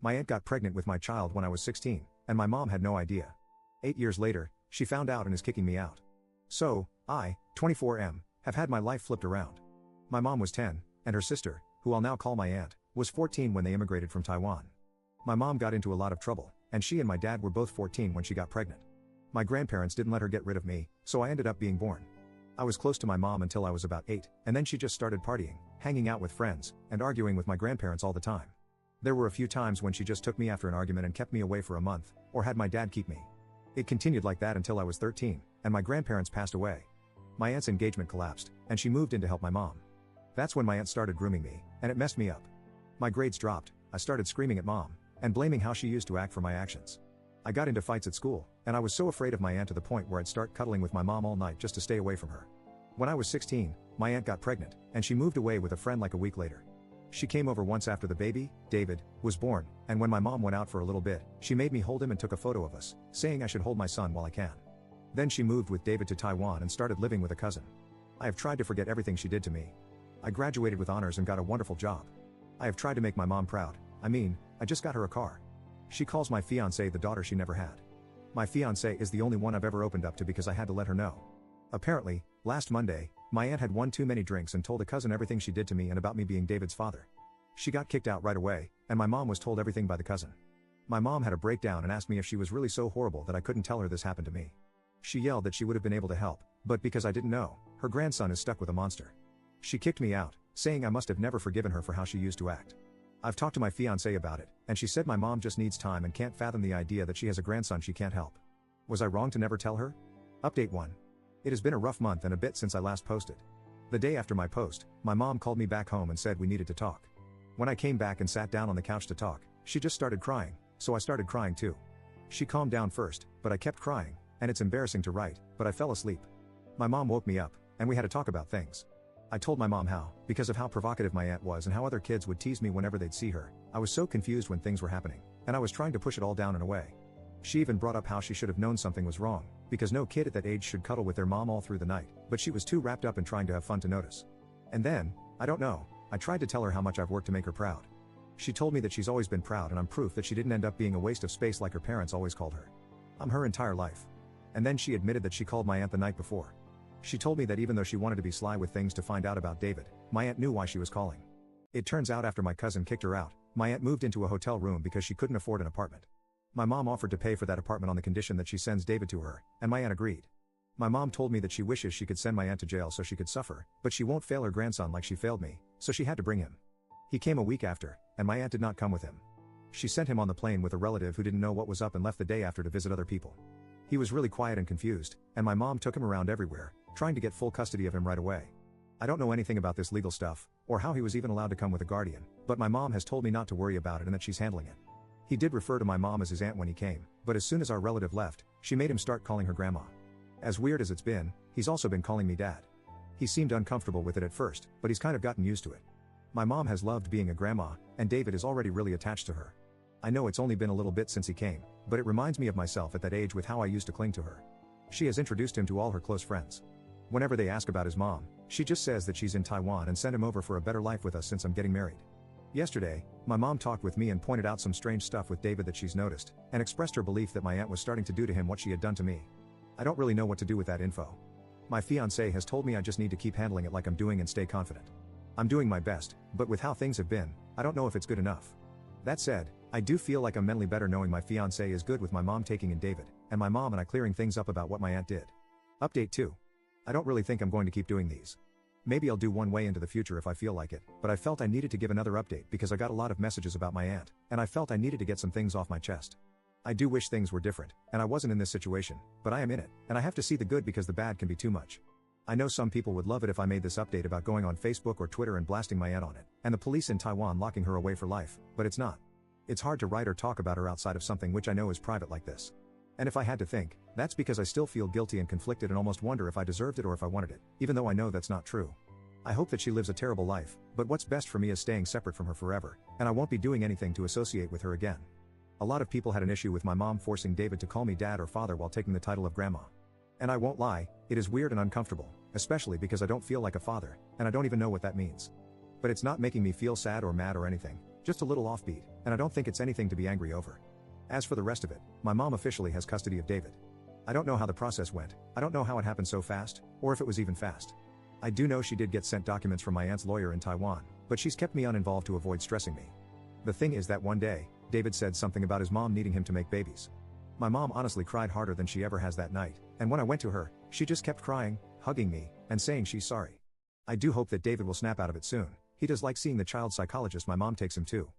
My aunt got pregnant with my child when I was 16, and my mom had no idea. 8 years later, she found out and is kicking me out. So, I, 24M, have had my life flipped around. My mom was 10, and her sister, who I'll now call my aunt, was 14 when they immigrated from Taiwan. My mom got into a lot of trouble, and she and my dad were both 14 when she got pregnant. My grandparents didn't let her get rid of me, so I ended up being born. I was close to my mom until I was about 8, and then she just started partying, hanging out with friends, and arguing with my grandparents all the time. There were a few times when she just took me after an argument and kept me away for a month, or had my dad keep me. It continued like that until I was 13, and my grandparents passed away. My aunt's engagement collapsed, and she moved in to help my mom. That's when my aunt started grooming me, and it messed me up. My grades dropped, I started screaming at mom, and blaming how she used to act for my actions. I got into fights at school, and I was so afraid of my aunt to the point where I'd start cuddling with my mom all night just to stay away from her. When I was 16, my aunt got pregnant, and she moved away with a friend like a week later. She came over once after the baby, David, was born, and when my mom went out for a little bit, she made me hold him and took a photo of us, saying I should hold my son while I can. Then she moved with David to Taiwan and started living with a cousin. I have tried to forget everything she did to me. I graduated with honors and got a wonderful job. I have tried to make my mom proud. I just got her a car. She calls my fiancée the daughter she never had. My fiancée is the only one I've ever opened up to because I had to let her know. Apparently, last Monday, my aunt had one too many drinks and told a cousin everything she did to me and about me being David's father. She got kicked out right away, and my mom was told everything by the cousin. My mom had a breakdown and asked me if she was really so horrible that I couldn't tell her this happened to me. She yelled that she would have been able to help, but because I didn't know, her grandson is stuck with a monster. She kicked me out, saying I must have never forgiven her for how she used to act. I've talked to my fiancée about it, and she said my mom just needs time and can't fathom the idea that she has a grandson she can't help. Was I wrong to never tell her? Update 1. It has been a rough month and a bit since I last posted. The day after my post, my mom called me back home and said we needed to talk. When I came back and sat down on the couch to talk, she just started crying, so I started crying too. She calmed down first, but I kept crying, and it's embarrassing to write, but I fell asleep. My mom woke me up, and we had to talk about things. I told my mom how, because of how provocative my aunt was and how other kids would tease me whenever they'd see her, I was so confused when things were happening, and I was trying to push it all down and away. She even brought up how she should have known something was wrong, because no kid at that age should cuddle with their mom all through the night, but she was too wrapped up in trying to have fun to notice. And then, I don't know, I tried to tell her how much I've worked to make her proud. She told me that she's always been proud and I'm proof that she didn't end up being a waste of space like her parents always called her. I'm her entire life. And then she admitted that she called my aunt the night before. She told me that even though she wanted to be sly with things to find out about David, my aunt knew why she was calling. It turns out after my cousin kicked her out, my aunt moved into a hotel room because she couldn't afford an apartment. My mom offered to pay for that apartment on the condition that she sends David to her, and my aunt agreed. My mom told me that she wishes she could send my aunt to jail so she could suffer, but she won't fail her grandson like she failed me, so she had to bring him. He came a week after, and my aunt did not come with him. She sent him on the plane with a relative who didn't know what was up and left the day after to visit other people. He was really quiet and confused, and my mom took him around everywhere, trying to get full custody of him right away. I don't know anything about this legal stuff, or how he was even allowed to come with a guardian, but my mom has told me not to worry about it and that she's handling it. He did refer to my mom as his aunt when he came, but as soon as our relative left, she made him start calling her grandma. As weird as it's been, he's also been calling me dad. He seemed uncomfortable with it at first, but he's kind of gotten used to it. My mom has loved being a grandma, and David is already really attached to her. I know it's only been a little bit since he came, but it reminds me of myself at that age with how I used to cling to her. She has introduced him to all her close friends. Whenever they ask about his mom, she just says that she's in Taiwan and sent him over for a better life with us since I'm getting married. Yesterday, my mom talked with me and pointed out some strange stuff with David that she's noticed, and expressed her belief that my aunt was starting to do to him what she had done to me. I don't really know what to do with that info. My fiancé has told me I just need to keep handling it like I'm doing and stay confident. I'm doing my best, but with how things have been, I don't know if it's good enough. That said, I do feel like I'm mentally better knowing my fiancé is good with my mom taking in David, and my mom and I clearing things up about what my aunt did. Update 2. I don't really think I'm going to keep doing these. Maybe I'll do one way into the future if I feel like it, but I felt I needed to give another update because I got a lot of messages about my aunt, and I felt I needed to get some things off my chest. I do wish things were different, and I wasn't in this situation, but I am in it, and I have to see the good because the bad can be too much. I know some people would love it if I made this update about going on Facebook or Twitter and blasting my aunt on it, and the police in Taiwan locking her away for life, but it's not. It's hard to write or talk about her outside of something which I know is private like this. And if I had to think, that's because I still feel guilty and conflicted and almost wonder if I deserved it or if I wanted it, even though I know that's not true. I hope that she lives a terrible life, but what's best for me is staying separate from her forever, and I won't be doing anything to associate with her again. A lot of people had an issue with my mom forcing David to call me dad or father while taking the title of grandma. And I won't lie, it is weird and uncomfortable, especially because I don't feel like a father, and I don't even know what that means. But it's not making me feel sad or mad or anything, Just a little offbeat, and I don't think it's anything to be angry over. As for the rest of it, my mom officially has custody of David. I don't know how the process went, I don't know how it happened so fast, or if it was even fast. I do know she did get sent documents from my aunt's lawyer in Taiwan, but she's kept me uninvolved to avoid stressing me. The thing is that one day, David said something about his mom needing him to make babies. My mom honestly cried harder than she ever has that night, and when I went to her, she just kept crying, hugging me, and saying she's sorry. I do hope that David will snap out of it soon. He does like seeing the child psychologist my mom takes him to.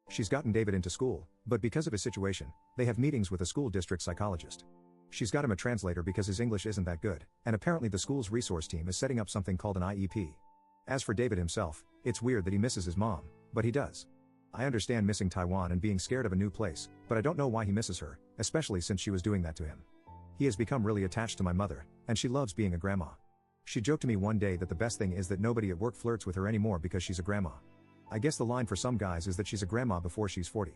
She's gotten David into school, but because of his situation, they have meetings with a school district psychologist. She's got him a translator because his English isn't that good, and apparently the school's resource team is setting up something called an IEP. As for David himself, it's weird that he misses his mom, but he does. I understand missing Taiwan and being scared of a new place, but I don't know why he misses her, especially since she was doing that to him. He has become really attached to my mother, and she loves being a grandma. She joked to me one day that the best thing is that nobody at work flirts with her anymore because she's a grandma. I guess the line for some guys is that she's a grandma before she's 40.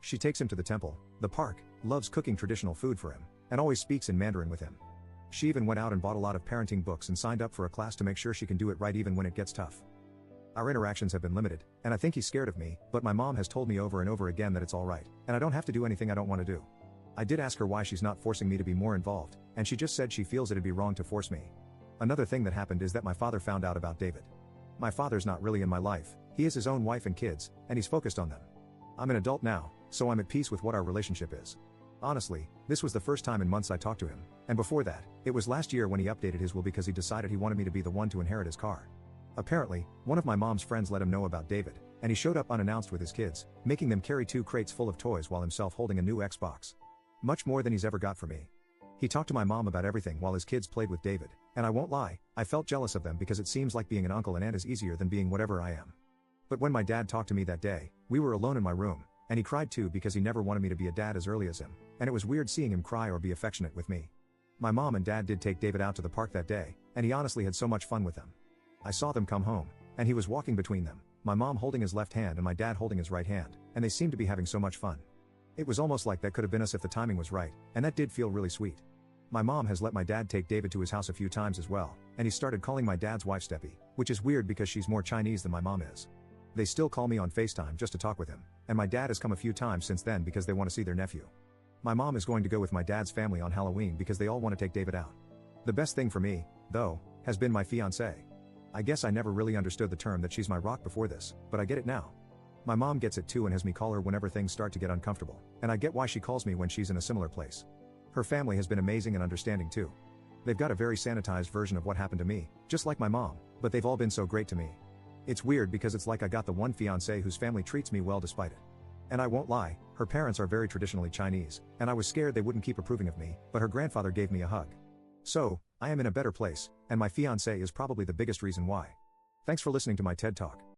She takes him to the temple, the park, loves cooking traditional food for him, and always speaks in Mandarin with him. She even went out and bought a lot of parenting books and signed up for a class to make sure she can do it right even when it gets tough. Our interactions have been limited, and I think he's scared of me, but my mom has told me over and over again that it's alright, and I don't have to do anything I don't want to do. I did ask her why she's not forcing me to be more involved, and she just said she feels it'd be wrong to force me. Another thing that happened is that my father found out about David. My father's not really in my life, he has his own wife and kids, and he's focused on them. I'm an adult now, so I'm at peace with what our relationship is. Honestly, this was the first time in months I talked to him, and before that, it was last year when he updated his will because he decided he wanted me to be the one to inherit his car. Apparently, one of my mom's friends let him know about David, and he showed up unannounced with his kids, making them carry 2 crates full of toys while himself holding a new Xbox. Much more than he's ever got for me. He talked to my mom about everything while his kids played with David, and I won't lie, I felt jealous of them because it seems like being an uncle and aunt is easier than being whatever I am. But when my dad talked to me that day, we were alone in my room, and he cried too because he never wanted me to be a dad as early as him, and it was weird seeing him cry or be affectionate with me. My mom and dad did take David out to the park that day, and he honestly had so much fun with them. I saw them come home, and he was walking between them, my mom holding his left hand and my dad holding his right hand, and they seemed to be having so much fun. It was almost like that could have been us if the timing was right, and that did feel really sweet. My mom has let my dad take David to his house a few times as well, and he started calling my dad's wife Steppy, which is weird because she's more Chinese than my mom is. They still call me on FaceTime just to talk with him, and my dad has come a few times since then because they want to see their nephew. My mom is going to go with my dad's family on Halloween because they all want to take David out. The best thing for me, though, has been my fiancée. I guess I never really understood the term that she's my rock before this, but I get it now. My mom gets it too and has me call her whenever things start to get uncomfortable, and I get why she calls me when she's in a similar place. Her family has been amazing and understanding too. They've got a very sanitized version of what happened to me, just like my mom, but they've all been so great to me. It's weird because it's like I got the one fiancé whose family treats me well despite it. And I won't lie, her parents are very traditionally Chinese, and I was scared they wouldn't keep approving of me, but her grandfather gave me a hug. So, I am in a better place, and my fiancé is probably the biggest reason why. Thanks for listening to my TED Talk.